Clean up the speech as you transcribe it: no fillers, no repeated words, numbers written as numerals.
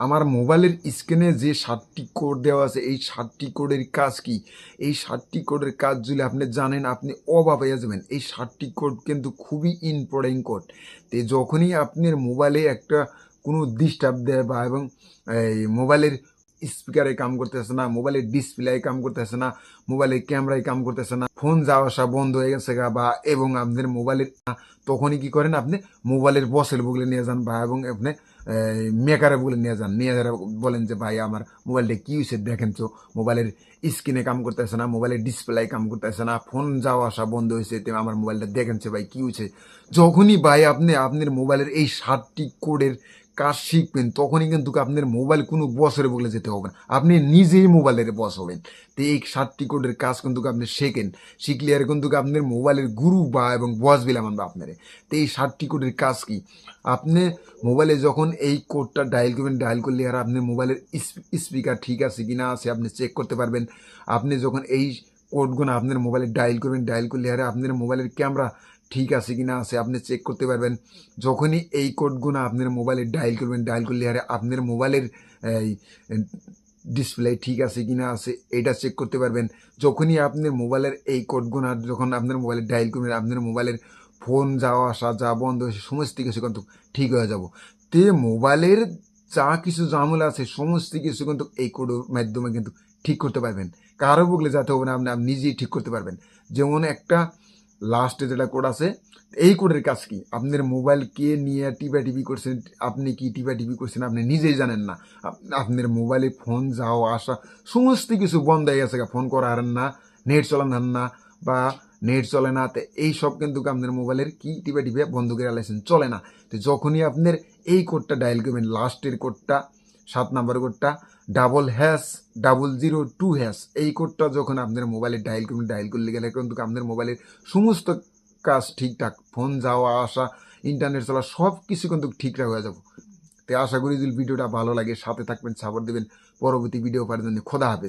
আমার মোবাইলের স্ক্রিনে যে ৭টি কোড দেওয়া আছে, এই ৭টি কোডের কাজ কি? এই ৭টি কোডের কাজ যদি আপনি জানেন, আপনি অবাক হইয়া যাবেন। এই ৭টি কোড কিন্তু খুবই ইম্পোর্টেন্ট কোড। তো যখনই আপনার মোবাইলে একটা কোনো ডিস্টার্ব দেয় বা এবং এই মোবাইলের স্পিকারে কাম করতেছে না, মোবাইলের ডিসপ্লে কাম করতেছে না, মোবাইলের ক্যামেরায় কাম করতেছে না, ফোন যাওয়া আসা বন্ধ হয়ে গেছে গা বা এবং আপনার মোবাইলের তখনই কি করেন আপনি মোবাইলের বসের বগলে নিয়ে যান বা এবং আপনি মেকারে বলে নিয়ে যান, নিয়ে যারা বলেন যে ভাই আমার মোবাইলটা কি হয়েছে দেখেন তো, মোবাইলের স্ক্রিনে কাম করতেছে না, মোবাইলের ডিসপ্লে কাম করতেছে না, ফোন যাওয়া আসা বন্ধ হয়েছে, তো আমার মোবাইলটা দেখেন ভাই কি হয়েছে। যখনই ভাই আপনি আপনার মোবাইলের এই 7টি কোডের কাজ শিখবেন, তখনই কিন্তু আপনার মোবাইল কোনো বসের বলে যেতে হবে না, আপনি নিজেই মোবাইলের বস হবেন। তো এই 7টি কোডের কাজ কিন্তু আপনি শেখেন, শিখলে আর কিন্তু আপনার মোবাইলের গুরু বা এবং বস বিলা মানবে আপনারে। তো এই 7টি কোডের কাজ কি? আপনি মোবাইলে যখন এই কোডটা ডায়াল করবেন, ডায়াল করলে আর আপনার মোবাইলের স্পিকার ঠিক আছে কি না আছে আপনি চেক করতে পারবেন। আপনি যখন এই কোডগুলো আপনার মোবাইলে ডায়াল করবেন, ডায়াল করলে আর আপনার মোবাইলের ক্যামেরা ঠিক আছে কি না আছে আপনি চেক করতে পারবেন। যখনই এই কোডগুলো আপনার মোবাইলে ডায়াল করবেন, ডায়াল করলে আর আপনার মোবাইলের এই ডিসপ্লে ঠিক আছে কি না আছে এটা চেক করতে পারবেন। যখনই আপনার মোবাইলের এই কোডগুলো যখন আপনার মোবাইলে ডায়াল করবেন, আপনার মোবাইলের ফোন যাওয়া আসা যা বন্ধ হয়েছে সমস্ত কিছু কিন্তু ঠিক হয়ে যাব। তে মোবাইলের যা কিছু ঝামেলা আছে সমস্ত কিছু কিন্তু এই কোডের মাধ্যমে কিন্তু ঠিক করতে পারবেন। কারো বগলে যেতে হবে না, আপনি আপনি নিজেই ঠিক করতে পারবেন। যেমন একটা লাস্টে যেটা কোড আছে, এই কোডের কাজ কি? আপনার মোবাইল কে নিয়ে টিপি করছেন, আপনি কি টিপি করছেন আপনি নিজেই জানেন না। আপনার মোবাইলে ফোন যাওয়া আসা সমস্ত কিছু বন্ধ হয়ে গেছে, ফোন করা হারেন না, নেট চালান না বা নেট চলে না, তো এই সব কিন্তু আপনার মোবাইলের কি টিপে বন্ধ করে আলাইছেন, চলে না। তো যখনই আপনার এই কোডটা ডায়াল করবেন, লাস্টের কোডটা 7 নম্বর কোডটা 0002#, এই কোডটা যখন আপনার মোবাইলে ডায়াল করবেন, ডায়াল করলে গেলে কিন্তু আপনার মোবাইলের সমস্ত কাজ ঠিকঠাক, ফোন যাওয়া আসা, ইন্টারনেট চলা সব কিছু কিন্তু ঠিকঠাক হয়ে যাবো। তো আশা করি যদি ভিডিওটা ভালো লাগে সাথে থাকবেন, সাপোর্ট দেবেন। পরবর্তী ভিডিও পাওয়ার জন্য খোদা হাফেজ।